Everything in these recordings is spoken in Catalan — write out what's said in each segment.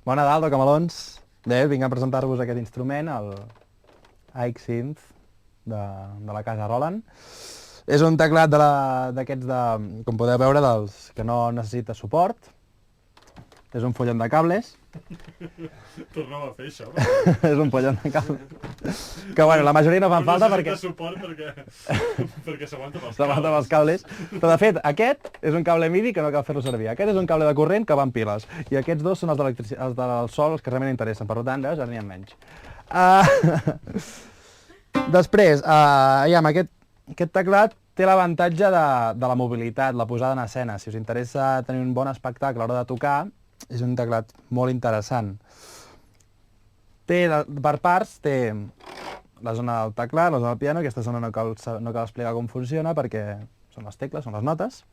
Bon Nadal, tocamelons. Bé, vinc a presentar-vos aquest instrument, el AX Synth de la casa Roland. És un teclat d'aquests, com podeu veure, dels que no necessita suport. És un follon de cables. Tornem a fer això. És un follon de cables. Que bueno, la majoria no fan falta perquè... No necessita suport perquè s'aguanta pels cables. S'aguanta pels cables. Però de fet, aquest és un cable MIDI que no cal fer-lo servir. Aquest és un cable de corrent que va amb piles. I aquests dos són els del sol, els que realment interessen. Per tant, veus, ara n'hi ha menys. Després, aquest teclat té l'avantatge de la mobilitat, la posada en escena. Si us interessa tenir un bon espectacle a l'hora de tocar, és un teclat molt interessant. Per parts, té la zona del teclat, la zona del piano. Aquesta zona no cal explicar com funciona perquè són les tecles, són les notes.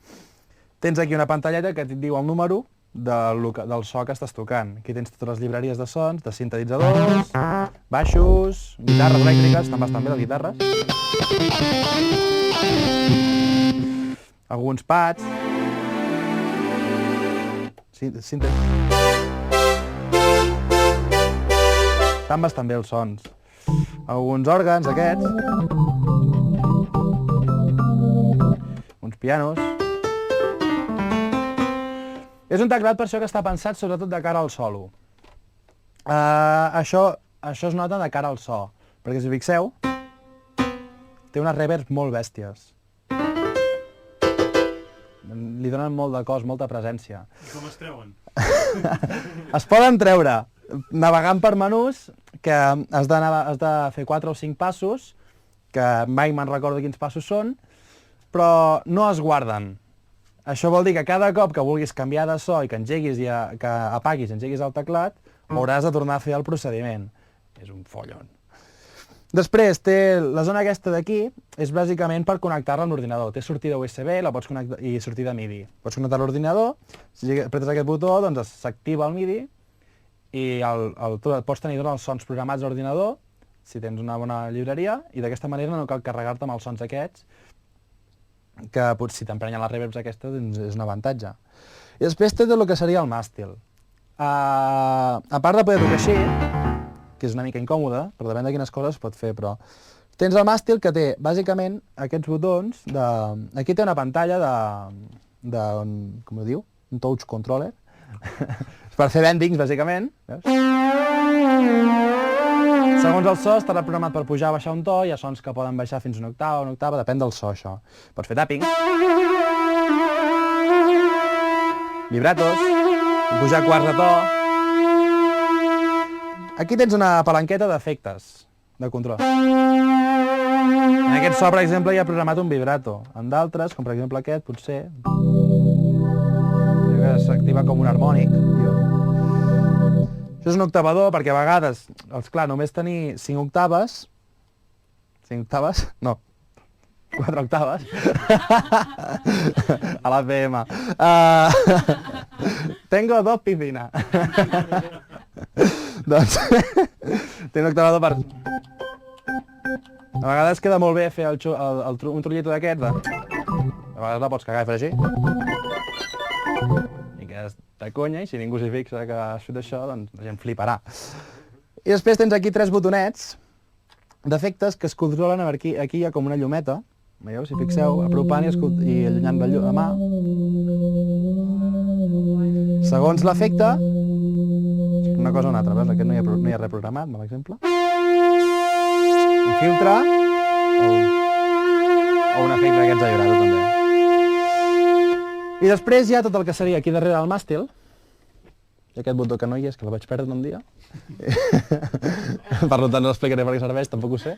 Tens aquí una pantalleta que et diu el número del so que estàs tocant. Aquí tens totes les llibreries de sons, de sintetitzadors, baixos, guitarres elèctriques, estan bastant bé les guitarres. Alguns pads. Estan bastant bé els sons. Alguns òrgans, aquests. Uns pianos. És un teclat per això que està pensat sobretot de cara al solo. Això es nota de cara al so, perquè si us fixeu, té unes reverbs molt bèsties. Li donen molt de cos, molta presència. I com es treuen? Es poden treure navegant per menús, que has de fer 4 o 5 passos, que mai me'n recordo quins passos són, però no es guarden. Això vol dir que cada cop que vulguis canviar de so i que apaguis i engeguis el teclat, hauràs de tornar a fer el procediment. És un follon. Després, té la zona aquesta d'aquí, és bàsicament per connectar-la amb l'ordinador. Té sortida USB i sortida MIDI. Pots connectar l'ordinador, si apretes aquest botó, doncs s'activa el MIDI i pots tenir els sons programats a l'ordinador, si tens una bona llibreria, i d'aquesta manera no cal carregar-te amb els sons aquests, que si t'emprenyen les reverbs aquestes és un avantatge. I després té tot el que seria el màstil. A part de poder tocar així, que és una mica incòmode, però depèn de quines coses es pot fer, però... Tens el màstil que té, bàsicament, aquests botons de... Aquí té una pantalla com ho diu? Un touch controller. Per fer bendings, bàsicament. Veus? Segons el so, estarà programat per pujar o baixar un to, hi ha sons que poden baixar fins una octava, depèn del so, això. Pots fer tapping. Vibratos. Pujar quarts de to. Aquí tens una palanqueta d'efectes, de control. En aquest so, per exemple, hi ha programat un vibrato. En d'altres, com per exemple aquest, potser... s'activa com un harmònic. Això és un octavador, perquè a vegades, clar, només tenir 5 octaves... 5 octaves? No. 4 octaves. A la PM. Tengo 2 piscinas. Doncs, té un octavador per... A vegades queda molt bé fer un trulleto d'aquest, a vegades la pots cagar i fer així. I quedes de conya, i si ningú s'hi fixa que has fet això, doncs la gent fliparà. I després tens aquí 3 botonets d'efectes que es controlen, aquí hi ha com una llumeta, veieu, si fixeu, apropant i allunyant la mà. Segons l'efecte, una cosa o una altra, veus? Aquest no hi ha reprogramat, per exemple. Un filtre o un efecte d'aquests alliberado, també. I després hi ha tot el que seria aquí darrere del màstil. I aquest botó que no hi és, que el vaig perdre un dia. Per tant, no l'explicaré per què serveix, tampoc ho sé.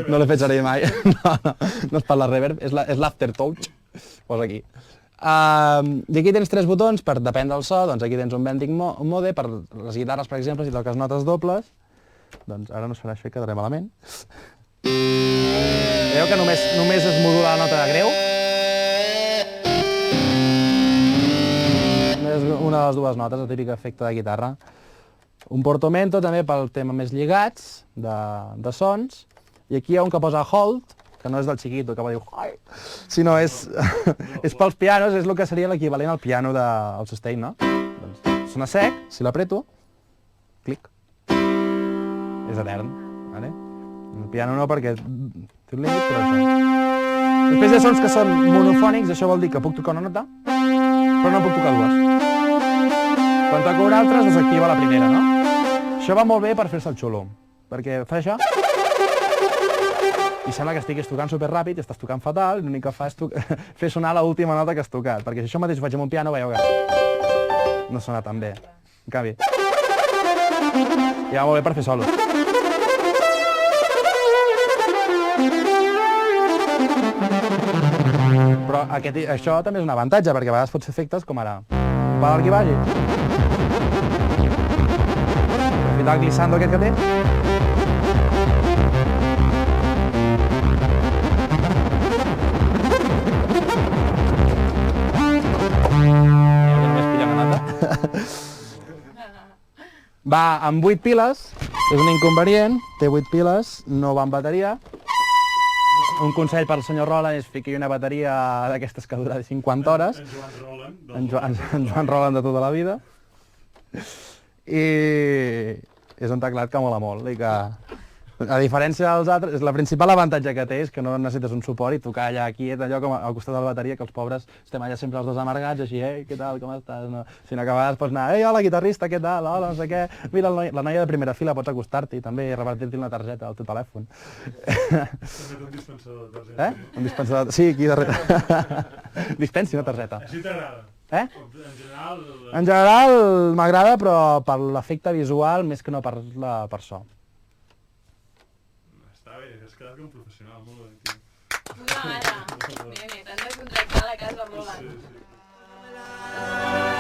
No l'he fet servir mai. No és per la reverb, és l'aftertouch. Posa aquí. I aquí tens 3 botons, depèn del so, doncs aquí tens un bending mode, per les guitarres, per exemple, si toques notes dobles, doncs ara no es farà això i quedaré malament. Veieu que només es modula la nota de greu? Només una de les dues notes, el típic efecte de guitarra. Un portamento també pel tema més lligats, de sons, i aquí hi ha un que posa hold, que no és del Chiquito, que va dir sinó és pels pianos, és el que seria l'equivalent al piano del sustain, no? doncs sona sec, si l'apreto, clic, és etern, vale? El piano no perquè té un límit, però això. Després hi ha sons que són monofònics, això vol dir que puc tocar una nota, però no puc tocar dues. Quan toco una altra es desactiva la primera, no? Això va molt bé per fer-se el xulo, perquè fa això i sembla que estiguis tocant superràpid i estàs tocant fatal, l'únic que fa és fer sonar l'última nota que has tocat, perquè si això mateix ho faig amb un piano, veieu que no sona tan bé. En canvi, i va molt bé per fer solos. Però això també és un avantatge, perquè a vegades pots fer efectes com ara va d'arc i vagi. Aprofitar el glissando aquest que té. Va amb 8 piles, és un inconvenient, té 8 piles, no va amb bateria. Un consell per al senyor Roland és fiqui una bateria d'aquestes que dura 50 hores. En Joan Roland. En Joan Roland de tota la vida. I és un teclat que mola molt i que, a diferència dels altres, la principal avantatge que té és que no necessites un suport i tocar allà quiet, allò com al costat de la bateria, que els pobres estem allà sempre els dos amargats, així, què tal, com estàs? No. Sinó que a vegades pots anar, hola, guitarrista, què tal, hola, no sé què, mira, la noia de primera fila pots acostar-t'hi també i repartir-t'hi una targeta al teu telèfon. També té un dispensador de targeta. Un dispensador, sí, aquí darrere. Dispensi una targeta. Així t'agrada? En general... En general m'agrada, però per l'efecte visual més que no per so. Està bé, has quedat com professional, molt bé. Una gana. Bé, t'han de contractar a la casa Roland. Sí.